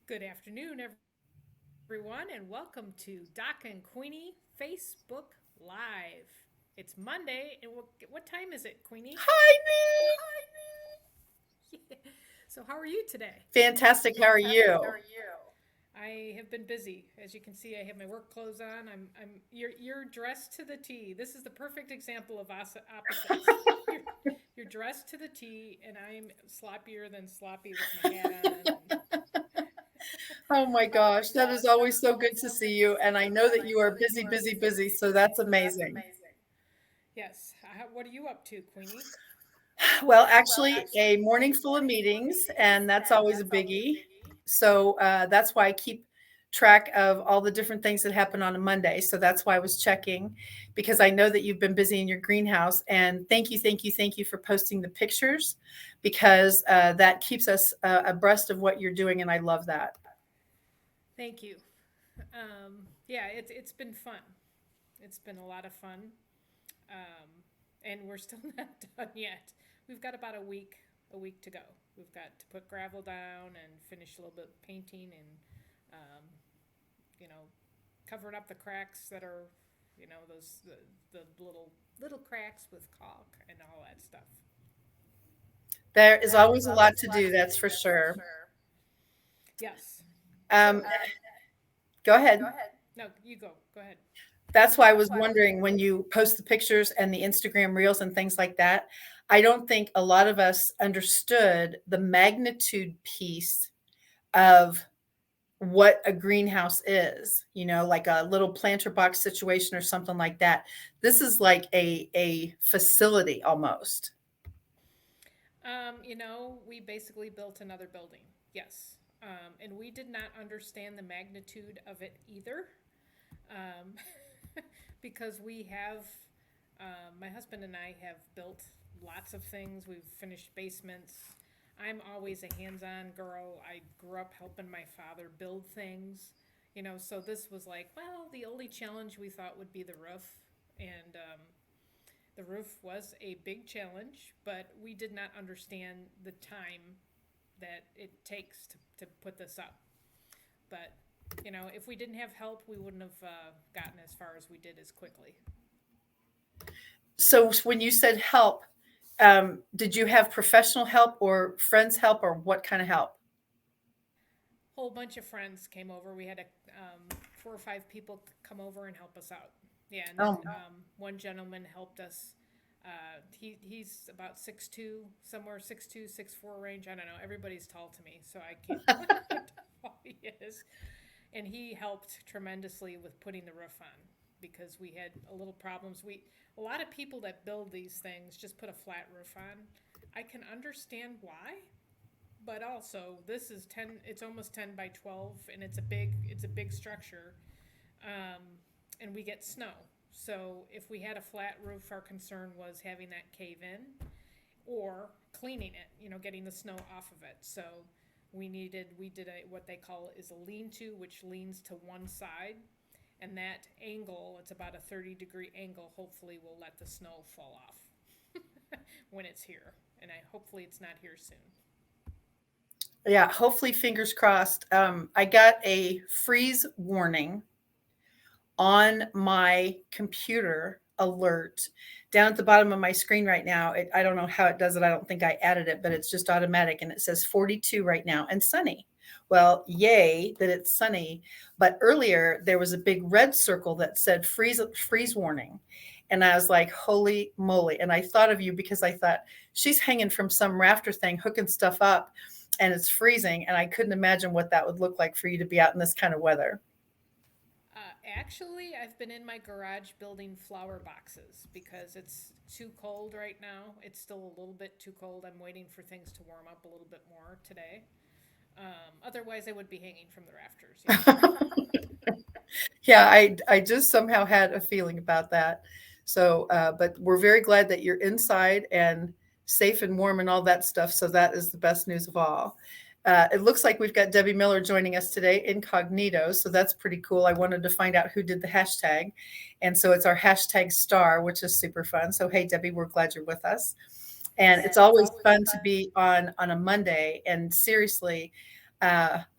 Good afternoon, everyone, and welcome to Doc and Queenie Facebook Live. It's Monday, and what time is it, Queenie? Hi, me. So, how are you today? Fantastic. How are you? I have been busy, as you can see. I have my work clothes on. You're dressed to the T. This is the perfect example of us opposites. You're dressed to the T, and I'm sloppier than sloppy with my hat on. And Oh my gosh, that is always so good to see you. And I know that you are busy, busy, busy. So that's amazing. yes, what are you up to, Queenie? Well, actually, a morning full of meetings, and that's always a biggie. So that's why I keep track of all the different things that happen on a Monday. So that's why I was checking because I know that you've been busy in your greenhouse. And thank you, thank you, thank you for posting the pictures because that keeps us abreast of what you're doing. And I love that. Thank you. Yeah, it's been fun. It's been a lot of fun, um, and we're still not done yet. We've got about a week to go. We've got to put gravel down and finish a little bit of painting and, um, you know, covering up the cracks that are, the little cracks with caulk and all that stuff. There is always a lot to do, that's for sure. Yes. Um, So Go ahead. no, you go. Go ahead. That's why I was wondering when you post the pictures and the Instagram reels and things like that. I don't think a lot of us understood the magnitude piece of what a greenhouse is, like a little planter box situation or something like that. This is like a facility almost. We basically built another building. Yes. And we did not understand the magnitude of it either. Um, because my husband and I have built lots of things. We've finished basements. I'm always a hands on girl. I grew up helping my father build things. So this was like, well, the only challenge we thought would be the roof. And the roof was a big challenge, but we did not understand the time that it takes to put this up. But, if we didn't have help, we wouldn't have gotten as far as we did as quickly. So when you said help, did you have professional help or friends help or what kind of help? Whole bunch of friends came over. We had 4 or 5 people come over and help us out. Yeah, and then Oh, one gentleman helped us. He's about 6'2", somewhere 6'2", 6'4" range. I don't know. Everybody's tall to me, so I can't tell how tall he is. And he helped tremendously with putting the roof on because we had a little problems. A lot of people that build these things just put a flat roof on. I can understand why, but also this is 10. It's almost 10 by 12, and it's a big structure, um, and we get snow. So if we had a flat roof, our concern was having that cave in or cleaning it, getting the snow off of it. So we did what they call is a lean-to, which leans to one side, and that angle, it's about a 30-degree angle, hopefully will let the snow fall off when it's here. And hopefully it's not here soon. yeah. Hopefully, fingers crossed. I got a freeze warning on my computer alert down at the bottom of my screen right now. I don't know how it does it. I don't think I added it, but it's just automatic. And it says 42 right now and sunny. Well, yay that it's sunny. But earlier there was a big red circle that said freeze warning. And I was like, holy moly. And I thought of you because I thought she's hanging from some rafter thing, hooking stuff up, and it's freezing. And I couldn't imagine what that would look like for you to be out in this kind of weather. Actually, I've been in my garage building flower boxes because it's too cold right now. It's still a little bit too cold. I'm waiting for things to warm up a little bit more today. Otherwise, I would be hanging from the rafters. Yes. Yeah, I just somehow had a feeling about that. So, but we're very glad that you're inside and safe and warm and all that stuff. So that is the best news of all. It looks like we've got Debbie Miller joining us today, incognito. So that's pretty cool. I wanted to find out who did the hashtag. And so it's our hashtag star, which is super fun. So, hey, Debbie, we're glad you're with us. And it's always fun to be on a Monday. And seriously,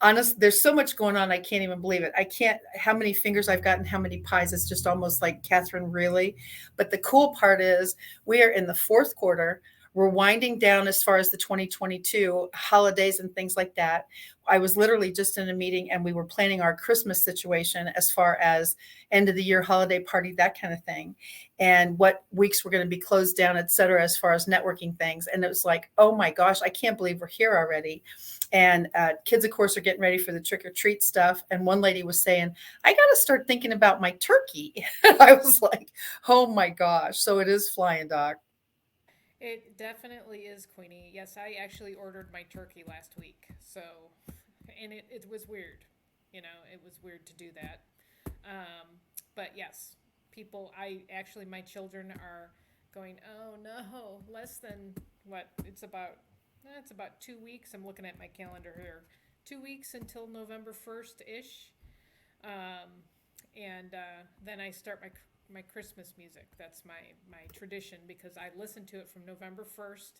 Honest, there's so much going on. I can't even believe it. I can't, how many fingers I've gotten, how many pies. It's just almost like Catherine, really. But the cool part is we are in the fourth quarter. We're winding down as far as the 2022 holidays and things like that. I was literally just in a meeting and we were planning our Christmas situation as far as end of the year holiday party, that kind of thing, and what weeks we're going to be closed down, et cetera, as far as networking things. And it was like, oh my gosh, I can't believe we're here already. And kids, of course, are getting ready for the trick or treat stuff. And one lady was saying, I got to start thinking about my turkey. I was like, oh my gosh. So it is flying, Doc. It definitely is, Queenie. Yes, I actually ordered my turkey last week. So, and it was weird. You know, it was weird to do that. Um, but yes, people, my children are going, oh no, less than what? It's about 2 weeks. I'm looking at my calendar here. 2 weeks until November 1st ish. Um, and then I start my Christmas music. That's my tradition because I listen to it from November 1st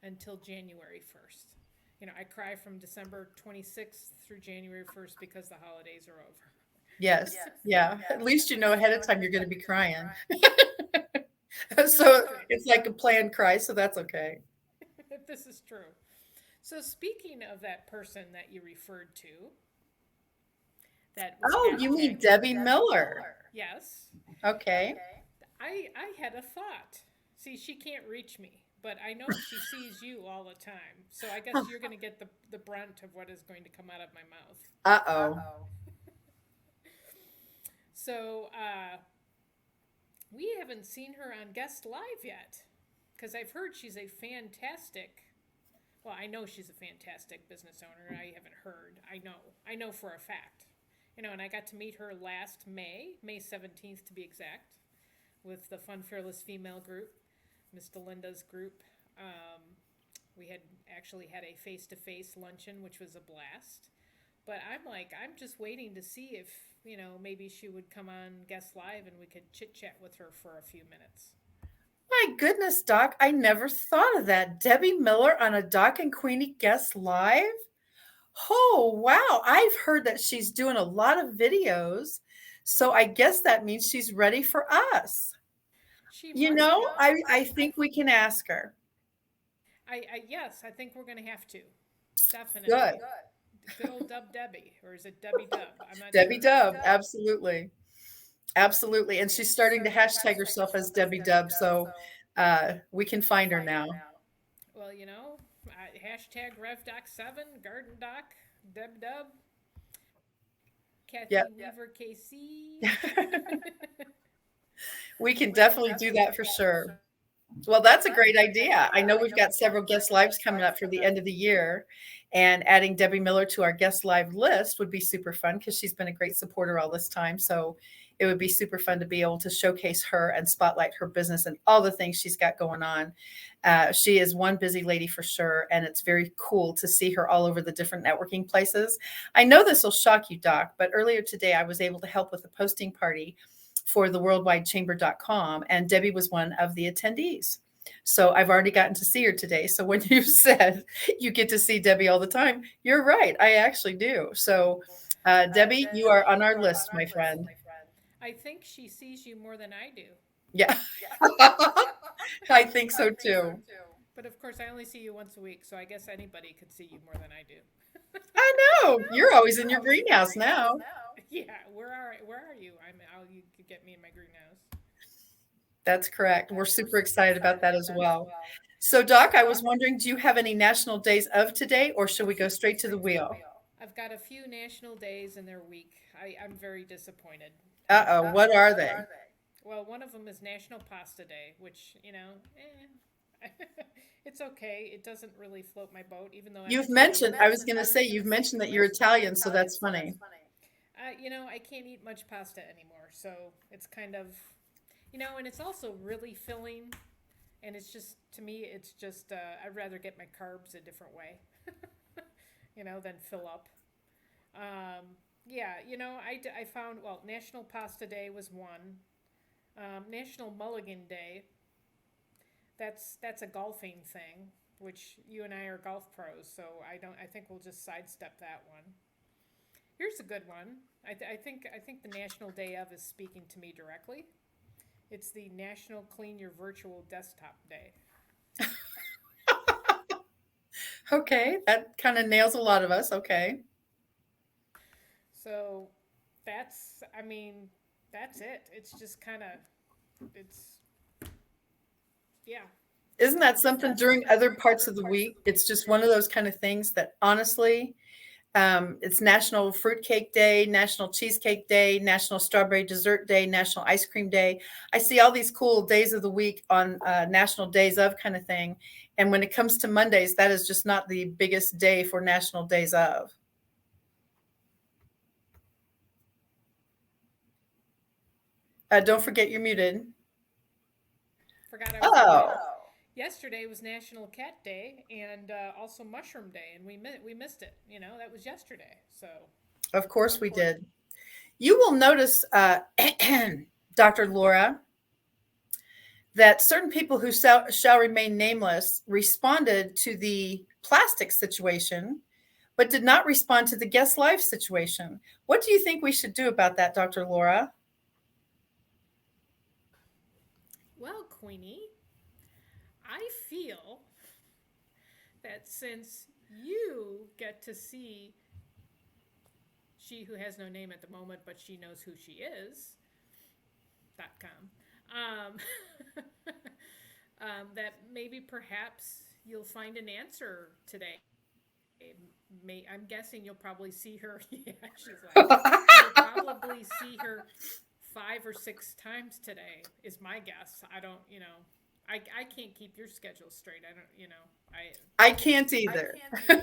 until January 1st. You know, I cry from December 26th through January 1st because the holidays are over. Yes. Yeah. At least you know ahead of time you're going to be crying. This is So true. it's like a planned cry. So that's okay. This is true. So speaking of that person that you referred to, that was Oh, you mean hashtagged. Debbie Miller. Yes, Okay. I had a thought. See, she can't reach me, but I know she sees you all the time. So I guess you're going to get the brunt of what is going to come out of my mouth. Uh oh. So we haven't seen her on Guest Live yet because I've heard she's a fantastic. Well, I know she's a fantastic business owner. I haven't heard. I know for a fact. You know, and I got to meet her last May 17th to be exact, with the Fun Fearless Female group, Miss Delinda's group. Um, we had actually had a face to face luncheon, which was a blast. But I'm just waiting to see if, maybe she would come on Guest Live and we could chit chat with her for a few minutes. My goodness, Doc. I never thought of that. Debbie Miller on a Doc and Queenie guest live. Oh, wow. I've heard that she's doing a lot of videos. So I guess that means she's ready for us. She You must know, be. I think we can ask her. Yes, I think we're going to have to. Good. Definitely. Good old Dub Debbie, or is it Debbie Dub? I'm not Debbie sure. Dub. Absolutely. Absolutely. And she's starting to hashtag herself as Debbie Dub. So we can find her now. Well, hashtag RevDoc7, Garden Doc, Deb Dub, Kathy Yep. Weaver KC. We can definitely do that for sure. Well, that's a great idea. I know we've got several guest lives coming up for the end of the year, and adding Debbie Miller to our guest live list would be super fun because she's been a great supporter all this time. So it would be super fun to be able to showcase her and spotlight her business and all the things she's got going on. She is one busy lady for sure, and it's very cool to see her all over the different networking places. I know this will shock you, Doc, but earlier today I was able to help with a posting party for the worldwidechamber.com, and Debbie was one of the attendees. So I've already gotten to see her today. So when you said you get to see Debbie all the time, you're right. I actually do. So Debbie, you are on our list, my friend. I think she sees you more than I do. Yeah, I think so too. But of course, I only see you once a week, so I guess anybody could see you more than I do. I know. You're always in your greenhouse now. Yeah, where are you? You could get me in my greenhouse. That's correct. We're super excited about that as well. So, Doc, I was wondering, do you have any national days of today, or should we go straight to the wheel? I've got a few national days in their week. I'm very disappointed. Uh-oh, what are they? Well, one of them is National Pasta Day, which, it's okay. It doesn't really float my boat, even though I was going to say, you've mentioned that you're Italian, so that's funny. I can't eat much pasta anymore, so it's kind of, and it's also really filling, and it's just, to me, it's just, I'd rather get my carbs a different way, than fill up. Yeah, I found, well, National Pasta Day was one. National Mulligan Day. That's a golfing thing. which you and I are golf pros, so I think we'll just sidestep that one. Here's a good one. I think the National Day of is speaking to me directly. It's the National Clean Your Virtual Desktop Day. Okay, that kind of nails a lot of us. Okay. So I mean, that's it. It's just kind of, it's, yeah. Isn't that Isn't something that during something other during parts other of the parts of week? the It's week? just one of those kind of things that honestly, it's National Fruitcake Day, National Cheesecake Day, National Strawberry Dessert Day, National Ice Cream Day. I see all these cool days of the week on National Days of kind of thing. And when it comes to Mondays, that is just not the biggest day for National Days of. Don't forget you're muted. Forgot I was Oh, muted. Yesterday was National Cat Day and also Mushroom Day, and we missed it. You know, that was yesterday. So, of course of we course. did. You will notice, Dr. Laura, that certain people who shall remain nameless responded to the plastic situation, but did not respond to the guest life situation. What do you think we should do about that, Dr. Laura? Well, Queenie, I feel that since you get to see she who has no name at the moment, but she knows who she is.com, that maybe perhaps you'll find an answer today. I'm guessing you'll probably see her. Yeah, she's laughing. You'll probably see her 5 or 6 times today. Is my guess. I don't. I can't keep your schedule straight. I don't. I can't I either. can't either.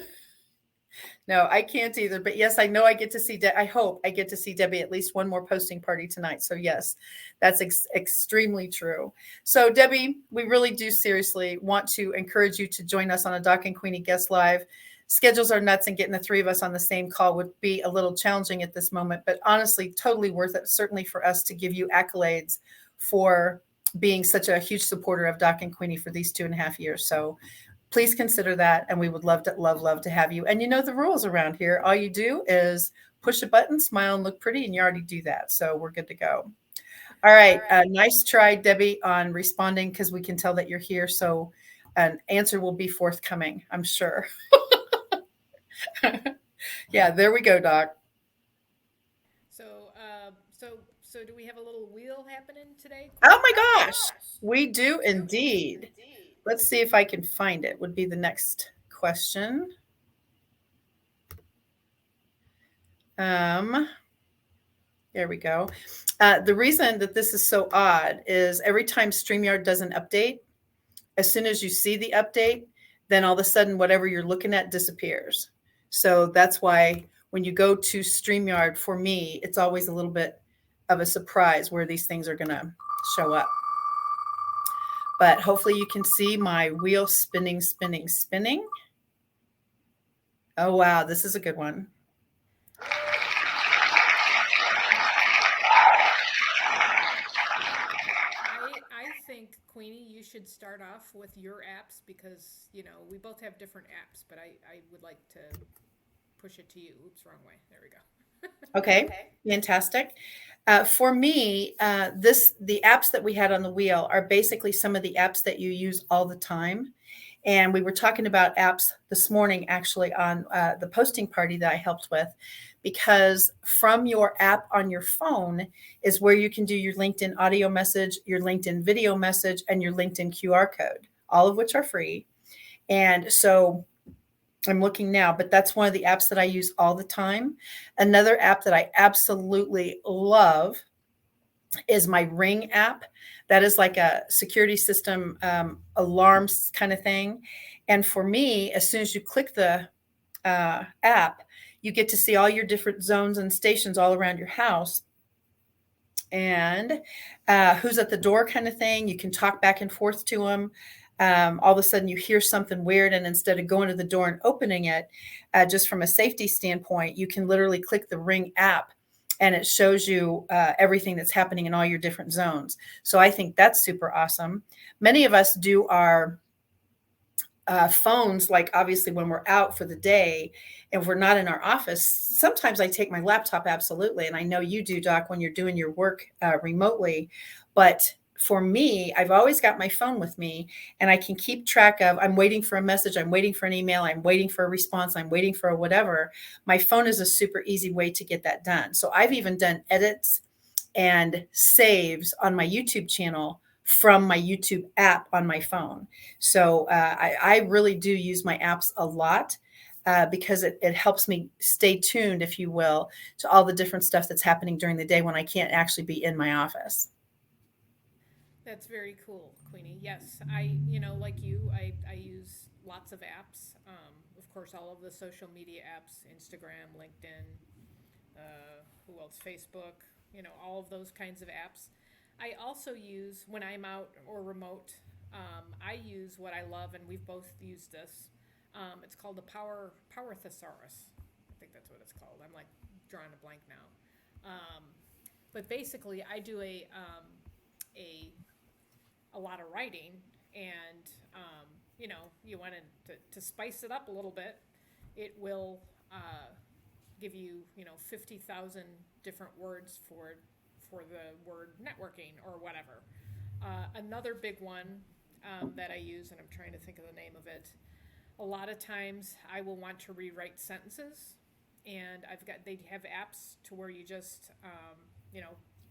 No, I can't either. But yes, I know I get to see. I hope I get to see Debbie at least one more posting party tonight. So yes, that's extremely true. So Debbie, we really do seriously want to encourage you to join us on a Doc and Queenie guest live. Schedules are nuts, and getting the three of us on the same call would be a little challenging at this moment. But honestly, totally worth it. Certainly for us to give you accolades for being such a huge supporter of Doc and Queenie for these 2.5 years. So please consider that. And we would love to have you. And you know the rules around here. All you do is push a button, smile, and look pretty, and you already do that. So we're good to go. All right. Nice try, Debbie, on responding because we can tell that you're here. So an answer will be forthcoming, I'm sure. Yeah, there we go, Doc. So do we have a little wheel happening today, Oh Queenie? Oh my my gosh, gosh, we we do do indeed. indeed. Let's see if I can find it, would be the next question. Um, There we go. The reason that this is so odd is every time StreamYard does an update, as soon as you see the update, then all of a sudden, whatever you're looking at disappears. So that's why when you go to StreamYard, for me, it's always a little bit of a surprise where these things are going to show up. But hopefully you can see my wheel spinning, spinning, spinning. Oh, wow. This is a good one. I think, Queenie, you should start off with your apps because, we both have different apps, but I would like to push it to you. Oops, wrong way. There we go. Okay, Okay. fantastic. For me, the apps that we had on the wheel are basically some of the apps that you use all the time. And we were talking about apps this morning, actually, on the posting party that I helped with, because from your app on your phone is where you can do your LinkedIn audio message, your LinkedIn video message, and your LinkedIn QR code, all of which are free. And so I'm looking now, but that's one of the apps that I use all the time. Another app that I absolutely love is my Ring app. That is like a security system alarms kind of thing. And for me, as soon as you click the app, you get to see all your different zones and stations all around your house and who's at the door kind of thing. You can talk back and forth to them. All of a sudden you hear something weird, and instead of going to the door and opening it, just from a safety standpoint, you can literally click the Ring app and it shows you everything that's happening in all your different zones. So I think that's super awesome. Many of us do our phones, like obviously when we're out for the day and if we're not in our office, sometimes I take my laptop, absolutely. And I know you do, Doc, when you're doing your work remotely. But for me, I've always got my phone with me and I can keep track of, I'm waiting for a message, I'm waiting for an email, I'm waiting for a response, I'm waiting for a whatever. My phone is a super easy way to get that done. So I've even done edits and saves on my YouTube channel from my YouTube app on my phone. So I really do use my apps a lot because it helps me stay tuned, if you will, to all the different stuff that's happening during the day when I can't actually be in my office. That's very cool, Queenie. Yes, like you, I use lots of apps. Of course, all of the social media apps, Instagram, LinkedIn, who else? Facebook, all of those kinds of apps. I also use, when I'm out or remote, I use what I love, and we've both used this. It's called the Power Thesaurus. I think that's what it's called. I'm like drawing a blank now. But basically, I do a a lot of writing, and you want to spice it up a little bit. It will give you 50,000 different words for the word networking or whatever. Another big one that I use, and I'm trying to think of the name of it. A lot of times, I will want to rewrite sentences, and they have apps to where you just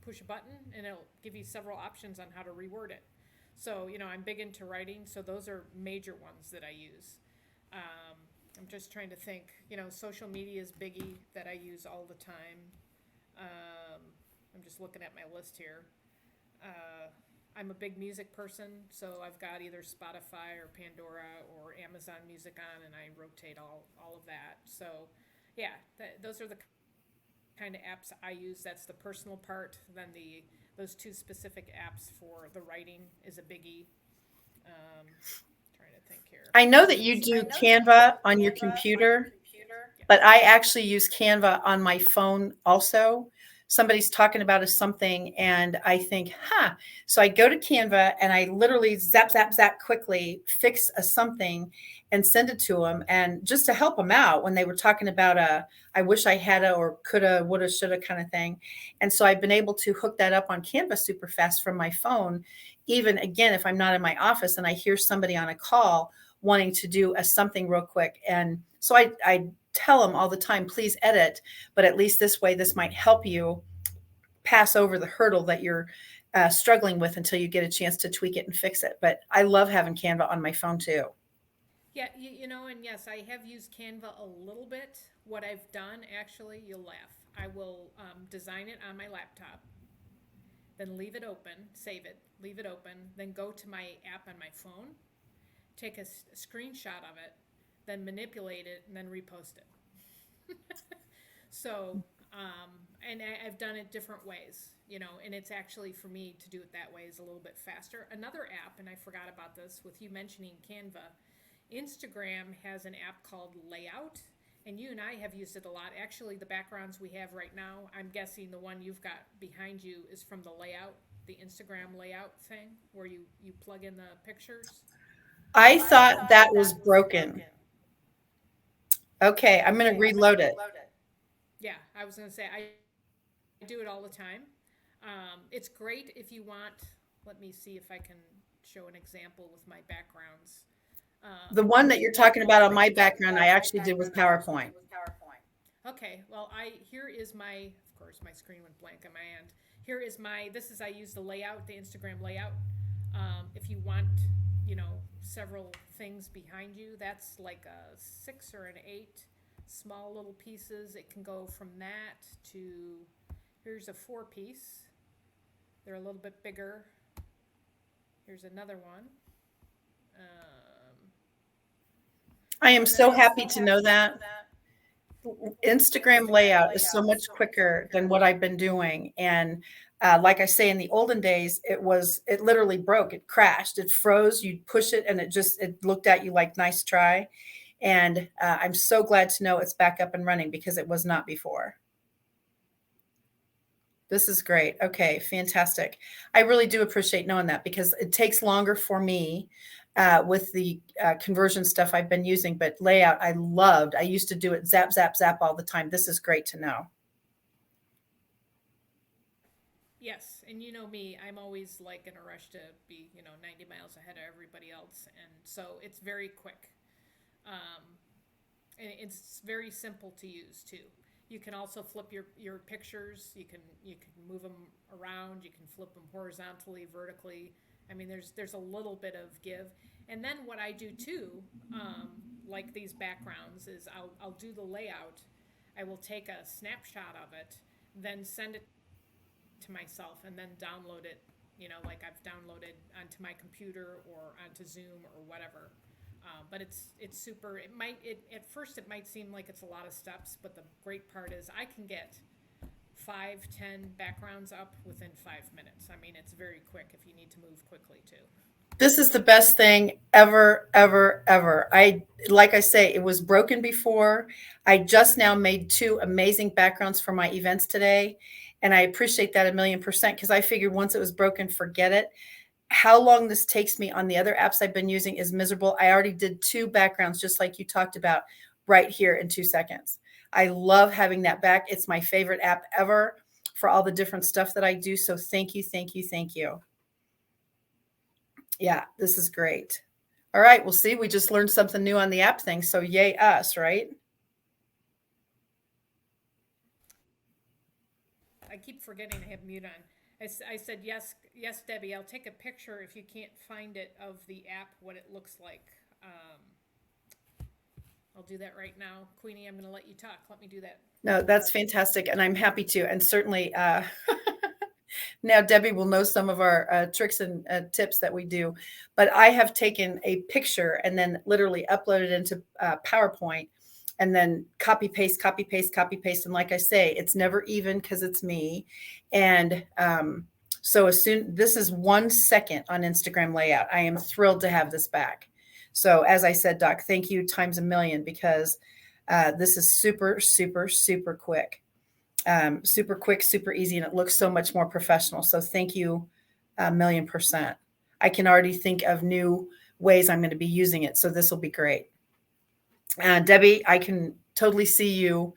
push a button, and it'll give you several options on how to reword it. So I'm big into writing, so those are major ones that I use. I'm just trying to think. Social media is biggie that I use all the time. I'm just looking at my list here. I'm a big music person, so I've got either Spotify or Pandora or Amazon Music on, and I rotate all of that. So, yeah, those are the kind of apps I use. That's the personal part. Then those two specific apps for the writing is a biggie. Trying to think here. I know I that you use do Canva on your computer, but yes. I actually use Canva on my phone also. Somebody's talking about something and I think, huh. So I go to Canva and I literally zap, zap, zap quickly, fix a something and send it to them. And just to help them out when they were talking about I wish I had a or coulda, woulda, shoulda kind of thing. And so I've been able to hook that up on Canva super fast from my phone. Even again, if I'm not in my office and I hear somebody on a call wanting to do a something real quick. And so I tell them all the time, please edit, but at least this way, this might help you pass over the hurdle that you're struggling with until you get a chance to tweak it and fix it. But I love having Canva on my phone too. Yeah, and yes, I have used Canva a little bit. What I've done, actually, you'll laugh. I will design it on my laptop, then leave it open, save it, leave it open, then go to my app on my phone, take a screenshot of it, then manipulate it, and then repost it. So, and I've done it different ways, and it's actually for me to do it that way is a little bit faster. Another app, and I forgot about this with you mentioning Canva, Instagram has an app called Layout, and you and I have used it a lot. Actually, the backgrounds we have right now, I'm guessing the one you've got behind you is from the layout, the Instagram layout thing, where you plug in the pictures. I thought that was broken. Okay, I'm going to reload it. Yeah, I was going to say, I do it all the time. It's great if you want. Let me see if I can show an example with my backgrounds. The one that If you're you want. talking about on my background, I actually did with PowerPoint. Okay, well, here is of course, my screen went blank on my end. Here is I use the layout, the Instagram layout. If you want, several things behind you, that's like a 6 or an 8 small little pieces. It can go from that to, here's a 4 piece. They're a little bit bigger. Here's another one. I am And then so happy to know that. Instagram layout is so much quicker than what I've been doing. And like I say, in the olden days, it literally broke, it crashed, it froze, you'd push it and it looked at you like, nice try. And I'm so glad to know it's back up and running because it was not before. This is great. Okay, fantastic. I really do appreciate knowing that because it takes longer for me with the conversion stuff I've been using, but layout I loved. I used to do it zap, zap, zap all the time. This is great to know. Yes, and you know me, I'm always like in a rush to be, 90 miles ahead of everybody else, and so it's very quick. Um, and it's very simple to use too. You can also flip your pictures. You can move them around. You can flip them horizontally, vertically. I mean, there's a little bit of give. And then what I do too, like these backgrounds, is I'll do the layout. I will take a snapshot of it, then send it to myself, and then download it. Like I've downloaded onto my computer or onto Zoom or whatever. But it's super. At first it might seem like it's a lot of steps, but the great part is I can get 5, 10 backgrounds up within 5 minutes. I mean, it's very quick if you need to move quickly too. This is the best thing ever, ever, ever. Like I say, it was broken before. I just now made two amazing backgrounds for my events today. And I appreciate that 1,000,000% because I figured once it was broken, forget it. How long this takes me on the other apps I've been using is miserable. I already did two backgrounds, just like you talked about, right here in 2 seconds. I love having that back. It's my favorite app ever for all the different stuff that I do. So thank you, thank you, thank you. Yeah, this is great. All right, we'll see. We just learned something new on the app thing. So yay us, right? I keep forgetting to have mute on. I said yes, yes, Debbie. I'll take a picture if you can't find it of the app, what it looks like. I'll do that right now, Queenie. I'm going to let you talk. Let me do that. No, that's fantastic, and I'm happy to. And certainly, now Debbie will know some of our tricks and tips that we do. But I have taken a picture and then literally uploaded into PowerPoint and then copy paste, copy paste, copy paste. And like I say, it's never even because it's me. And so this is 1 second on Instagram layout. I am thrilled to have this back. So as I said, Doc, thank you times a million because this is super, super, super quick. Super quick, super easy, and it looks so much more professional. So thank you 1,000,000%. I can already think of new ways I'm going to be using it. So this will be great. Debbie, I can totally see you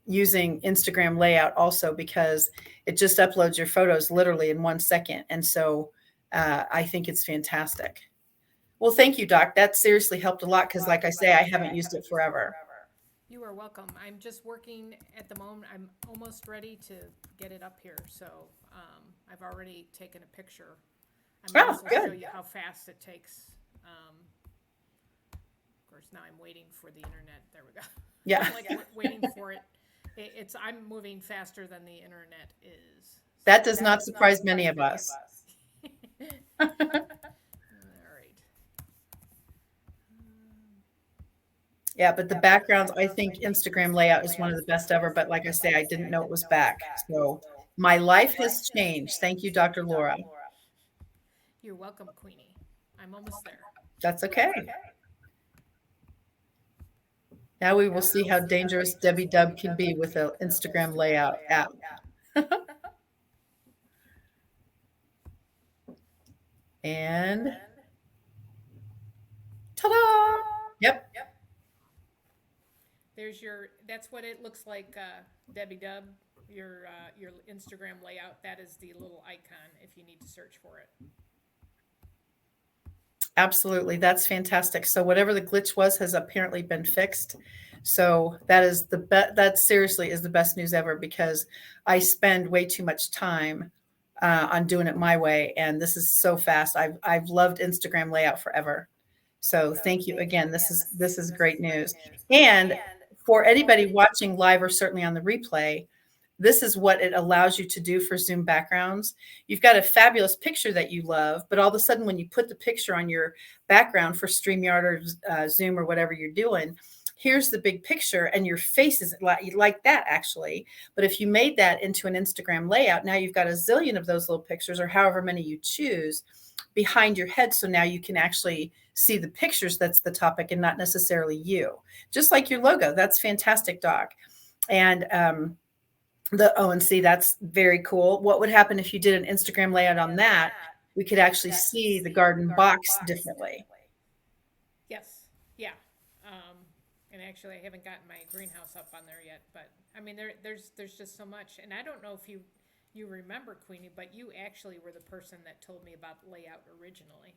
using Instagram layout also because it just uploads your photos literally in 1 second. And so I think it's fantastic. Well, thank you, Doc. That seriously helped a lot because like I say, I haven't used it forever. You are welcome. I'm just working at the moment. I'm almost ready to get it up here. So I've already taken a picture. I'm going to show you how fast it takes. Of course, now I'm waiting for the internet. There we go. Yeah. I'm like waiting for it. I'm moving faster than the internet is. That does not surprise many of us. All right. Yeah, but the backgrounds, I think Instagram layout is one of the best ever. But like I say, I didn't know it was back. So my life has changed. Thank you, Dr. Laura. You're welcome, Queenie. I'm almost there. That's okay. Now we will see how dangerous Debbie Dub can be with an Instagram layout app. And ta-da! Yep. That's what it looks like, Debbie Dub, your Instagram layout. That is the little icon if you need to search for it. Absolutely. That's fantastic. So whatever the glitch was has apparently been fixed. So that seriously is the best news ever because I spend way too much time on doing it my way. And this is so fast. I've loved Instagram layout forever. So thank you again. This is great news. And for anybody watching live or certainly on the replay, this is what it allows you to do for Zoom backgrounds. You've got a fabulous picture that you love, but all of a sudden when you put the picture on your background for StreamYard or Zoom or whatever you're doing, here's the big picture and your face is like that actually. But if you made that into an Instagram layout, now you've got a zillion of those little pictures or however many you choose behind your head. So now you can actually see the pictures that's the topic and not necessarily you. Just like your logo. That's fantastic, Doc. And and see, that's very cool. What would happen if you did an Instagram layout on that? we could actually see the garden box differently. Yes. Yeah. Um, and actually, I haven't gotten my greenhouse up on there yet, but I mean, there's just so much, and I don't know if you remember Queenie, but you actually were the person that told me about layout originally.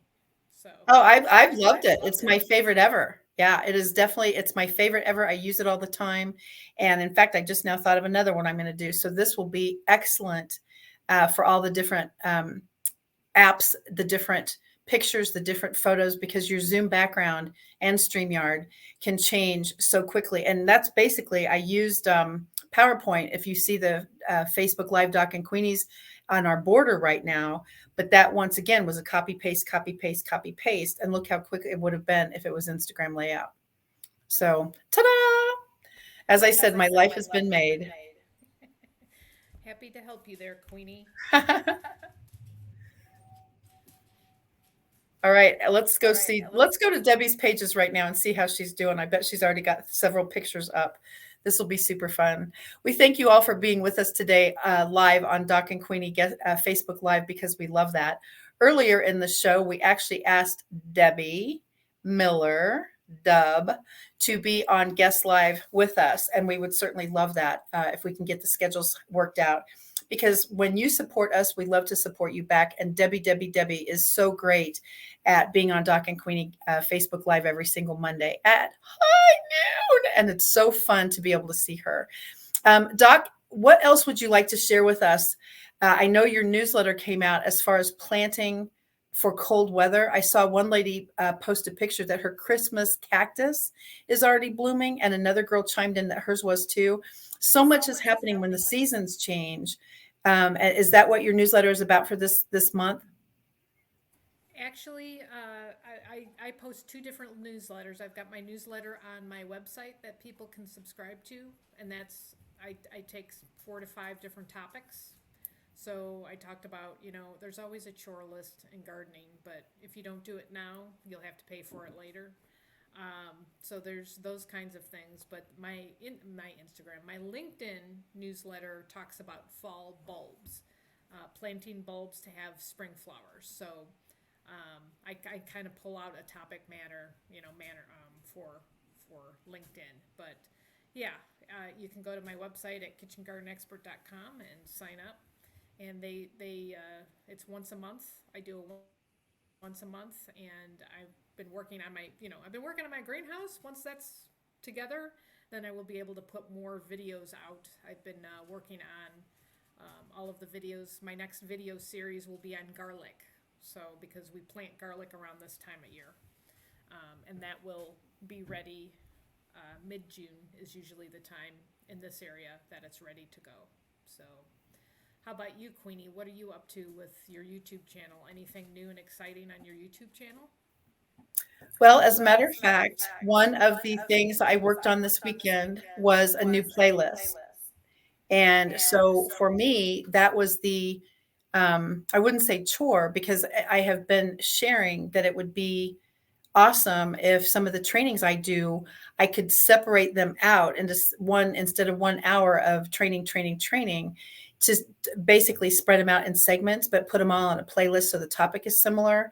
So Oh, I've loved it. It's my favorite ever. Yeah, it is definitely it's my favorite ever. I use it all the time. And in fact, I just now thought of another one I'm going to do. So this will be excellent for all the different apps, the different pictures, the different photos, because your Zoom background and StreamYard can change so quickly. And that's basically, I used PowerPoint. If you see the Facebook Live Doc and Queenie's on our border right now, but that once again was a copy paste, copy paste, copy paste. And look how quick it would have been if it was Instagram layout. So, ta da! As I said, my life has been made. happy to help you there, Queenie. All right, let's go see. Let's go to Debbie's pages right now and see how she's doing. I bet she's already got several pictures up. This will be super fun. We thank you all for being with us today live on Doc and Queenie Facebook Live because we love that. Earlier in the show, we actually asked Debbie Miller, Dub, to be on guest live with us. And we would certainly love that if we can get the schedules worked out. Because when you support us, we love to support you back. And Debbie is so great at being on Doc and Queenie Facebook Live every single Monday at high noon. And it's so fun to be able to see her. Doc, what else would you like to share with us? I know your newsletter came out as far as planting for cold weather. I saw one lady post a picture that her Christmas cactus is already blooming, and another girl chimed in that hers was too. So much is happening when the seasons change. Is that what your newsletter is about for this month? Actually, I post two different newsletters. I've got my newsletter on my website that people can subscribe to, and I take 4 to 5 different topics. So I talked about, there's always a chore list in gardening, but if you don't do it now, you'll have to pay for it later. So there's those kinds of things. But my Instagram, my LinkedIn newsletter talks about fall bulbs, planting bulbs to have spring flowers. So I kind of pull out a topic manner for LinkedIn. But yeah, you can go to my website at kitchengardenexpert.com and sign up. And it's once a month. I do it once a month, and I've been working on my greenhouse. Once that's together, then I will be able to put more videos out. I've been working on all of the videos. My next video series will be on garlic. So because we plant garlic around this time of year, and that will be ready mid-June is usually the time in this area that it's ready to go. So how about you, Queenie? What are you up to with your YouTube channel? Anything new and exciting on your YouTube channel? Well, as a matter of fact, one of the things I worked on this weekend was a new playlist. And so for me, that was I wouldn't say chore because I have been sharing that it would be awesome if some of the trainings I do, I could separate them out into one instead of 1 hour of training, to basically spread them out in segments, but put them all on a playlist so the topic is similar.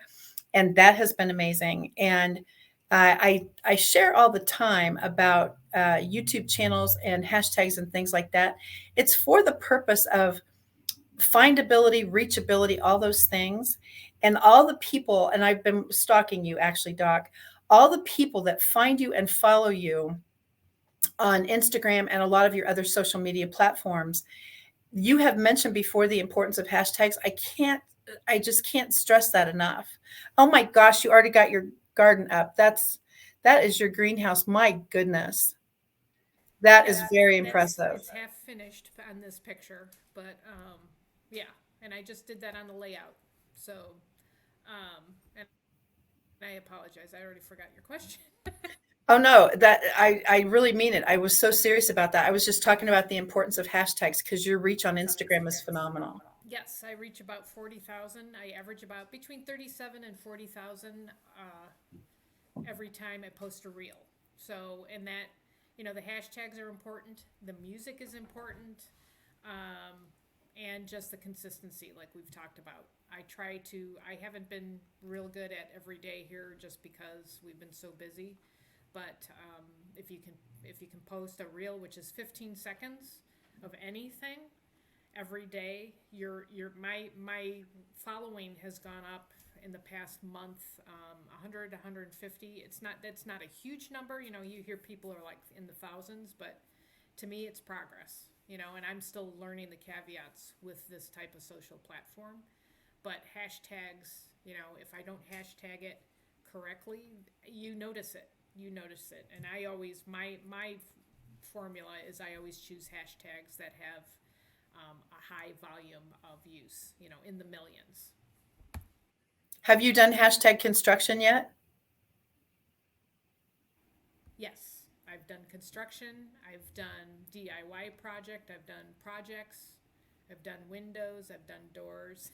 And that has been amazing. And I share all the time about YouTube channels and hashtags and things like that. It's for the purpose of findability, reachability, all those things. And all the people, and I've been stalking you actually, Doc, all the people that find you and follow you on Instagram and a lot of your other social media platforms, you have mentioned before the importance of hashtags. I just can't stress that enough. Oh my gosh, you already got your garden up. That is your greenhouse. My goodness. That is Yes, very that's impressive. it's half finished on this picture, but yeah, and I just did that on the layout. So, and I apologize. I already forgot your question. Oh no, that I really mean it. I was so serious about that. I was just talking about the importance of hashtags because your reach on Instagram is phenomenal. Yes, I reach about 40,000. I average about between 37 and 40,000 every time I post a reel. So, and the hashtags are important. The music is important. Um, and just the consistency, like we've talked about. I haven't been real good at every day here just because we've been so busy. But if you can, if you can post a reel, which is 15 seconds of anything every day, my following has gone up in the past month, 100, 150. It's not That's not a huge number. You hear people are like in the thousands, but to me, it's progress. And I'm still learning the caveats with this type of social platform. But hashtags, if I don't hashtag it correctly, you notice it. You notice it. And I always, my formula is I always choose hashtags that have a high volume of use, in the millions. Have you done hashtag construction yet? Yes, I've done construction, I've done DIY project, I've done projects, I've done windows, I've done doors,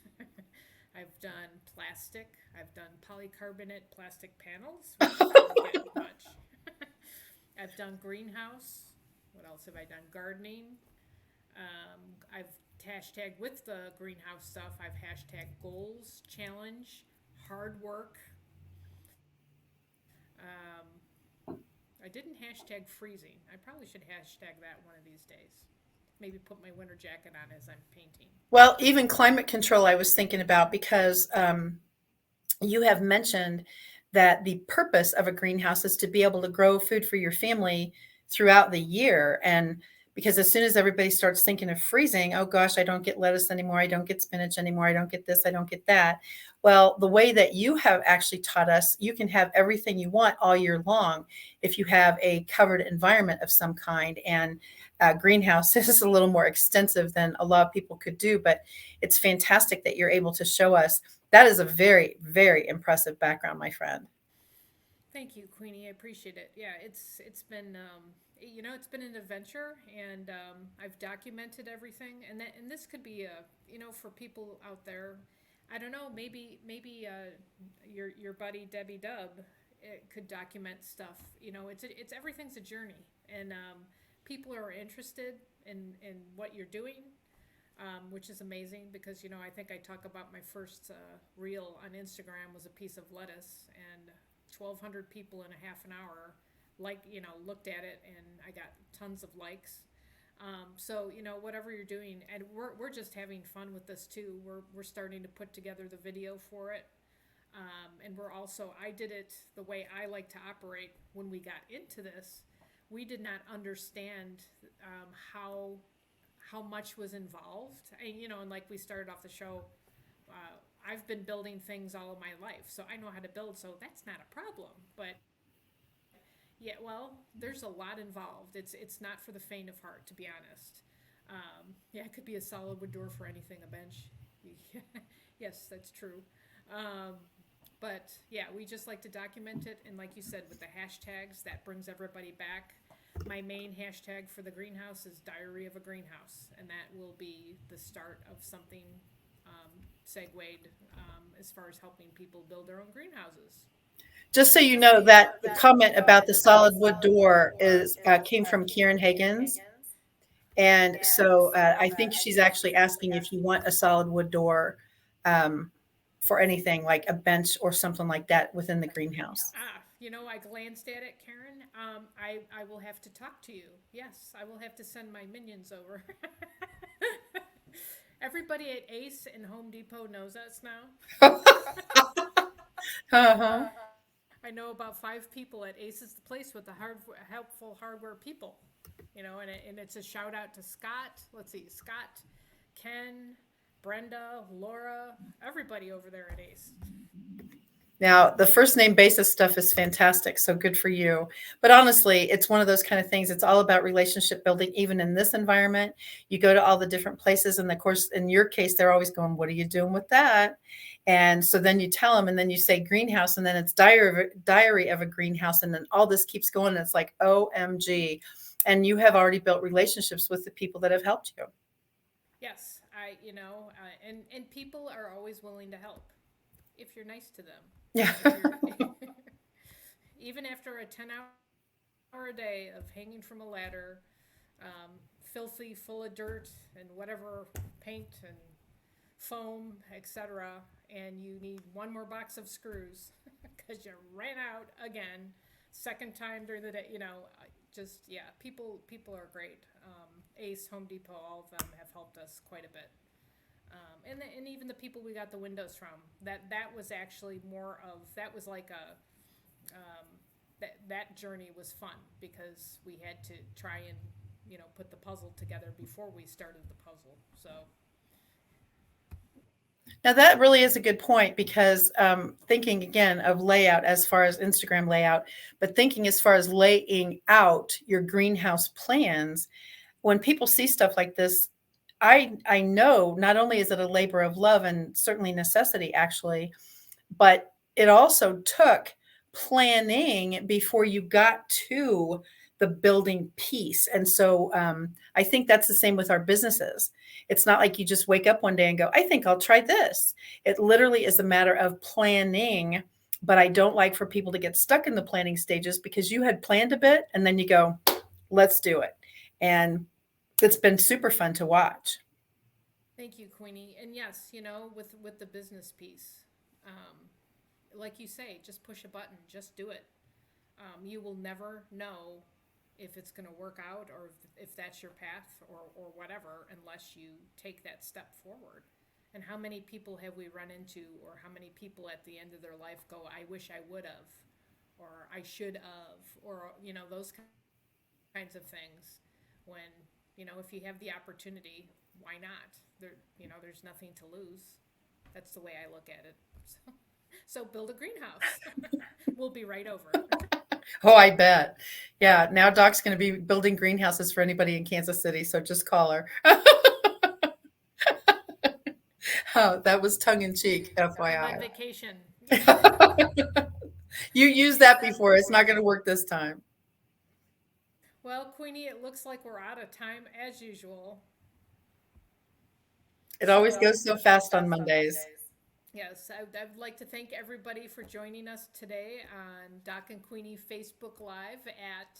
I've done plastic, I've done polycarbonate plastic panels, which didn't get much. I've done greenhouse. What else have I done? Gardening. I've hashtag with the greenhouse stuff. I've hashtag goals, challenge, hard work. Um, I didn't hashtag freezing. I probably should hashtag that one of these days. Maybe put my winter jacket on as I'm painting. Well, even climate control, I was thinking about because you have mentioned that the purpose of a greenhouse is to be able to grow food for your family throughout the year. And because as soon as everybody starts thinking of freezing, oh gosh, I don't get lettuce anymore. I don't get spinach anymore. I don't get this. I don't get that. Well, the way that you have actually taught us, you can have everything you want all year long if you have a covered environment of some kind. And greenhouse is a little more extensive than a lot of people could do, but it's fantastic that you're able to show us. That is a very, very impressive background, my friend. Thank you, Queenie. I appreciate it. Yeah, it's been it's been an adventure, and I've documented everything, and this could be a for people out there. I don't know. Maybe your buddy Debbie Dub could document stuff. It's everything's a journey, and people are interested in what you're doing, which is amazing because I think I talk about my first reel on Instagram was a piece of lettuce, and 1,200 people in a half an hour looked at it, and I got tons of likes. So whatever you're doing, and we're just having fun with this too. We're starting to put together the video for it, and I did it the way I like to operate. When we got into this, we did not understand how much was involved. And like we started off the show, I've been building things all of my life, so I know how to build. So that's not a problem. But yeah, well, there's a lot involved. It's not for the faint of heart, to be honest. Yeah, it could be a solid wood door for anything, a bench. Yes, that's true. Um, but yeah, we just like to document it, and like you said, with the hashtags, that brings everybody back. My main hashtag for the greenhouse is Diary of a Greenhouse, and that will be the start of something segued as far as helping people build their own greenhouses. Just so you know that the comment about the solid wood door is came from Kieran Higgins. And so I think she's actually asking if you want a solid wood door um, for anything like a bench or something like that within the greenhouse. I glanced at it, Karen. I will have to talk to you. Yes, I will have to send my minions over. Everybody at Ace and Home Depot knows us now. Uh-huh. I know about 5 people at Ace is the place with the helpful hardware people. And it's a shout out to Scott. Let's see, Scott, Ken, Brenda, Laura, everybody over there at Ace. Now, the first name basis stuff is fantastic. So good for you. But honestly, it's one of those kind of things. It's all about relationship building, even in this environment. You go to all the different places. And of course, in your case, they're always going, what are you doing with that? And so then you tell them, and then you say greenhouse, and then it's diary of a greenhouse. And then all this keeps going. And it's like, OMG. And you have already built relationships with the people that have helped you. Yes, and people are always willing to help if you're nice to them. Yeah. Even after a 10-hour a day of hanging from a ladder, filthy, full of dirt and whatever paint and foam, etc. And you need one more box of screws because you ran out again, second time during the day. Just yeah, people are great. Ace, Home Depot, all of them have helped us quite a bit. And even the people we got the windows from, that was actually more of, that was like that journey was fun because we had to try and put the puzzle together before we started the puzzle. So Now that really is a good point because thinking again of layout as far as Instagram layout, but thinking as far as laying out your greenhouse plans, when people see stuff like this, I know not only is it a labor of love and certainly necessity actually, but it also took planning before you got to the building piece. And so I think that's the same with our businesses. It's not like you just wake up one day and go, I think I'll try this. It literally is a matter of planning. But I don't like for people to get stuck in the planning stages because you had planned a bit and then you go, let's do it. And it's been super fun to watch. thank you, Queenie. And yes, with the business piece, um, like you say, just push a button, just do it. You will never know if it's going to work out or if that's your path or whatever unless you take that step forward. And how many people have we run into, or how many people at the end of their life go, I wish I would have, or I should have, or, those kinds of things. When, if you have the opportunity, why not? There's nothing to lose. That's the way I look at it. So build a greenhouse. We'll be right over. Oh, I bet. Yeah. Now Doc's going to be building greenhouses for anybody in Kansas City. So just call her. Oh, that was tongue in cheek, I'm on FYI. vacation. You used that before. It's not going to work this time. Well, Queenie, it looks like we're out of time as usual. It always goes so fast on Mondays. Yes, I'd like to thank everybody for joining us today on Doc and Queenie Facebook Live at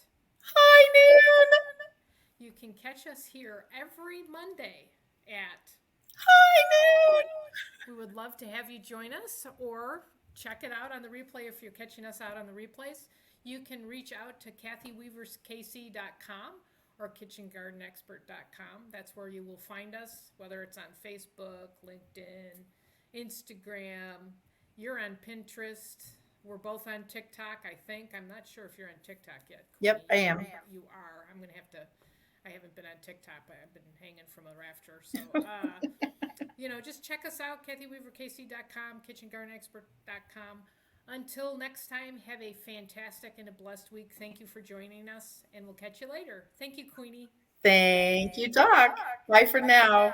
Hi, Nan. You can catch us here every Monday at Hi, Nan. We would love to have you join us or check it out on the replay if you're catching us out on the replays. You can reach out to KathyWeaversKC.com or KitchenGardenExpert.com. That's where you will find us, whether it's on Facebook, LinkedIn, Instagram. You're on Pinterest. We're both on TikTok, I think. I'm not sure if you're on TikTok yet. Yep, I am. You are. I'm going to have to. I haven't been on TikTok, but I've been hanging from a rafter. So, just check us out, KathyWeaverKC.com, KitchenGardenExpert.com. Until next time, have a fantastic and a blessed week. Thank you for joining us, and we'll catch you later. Thank you, Queenie. Thank you, Doc. Bye for now.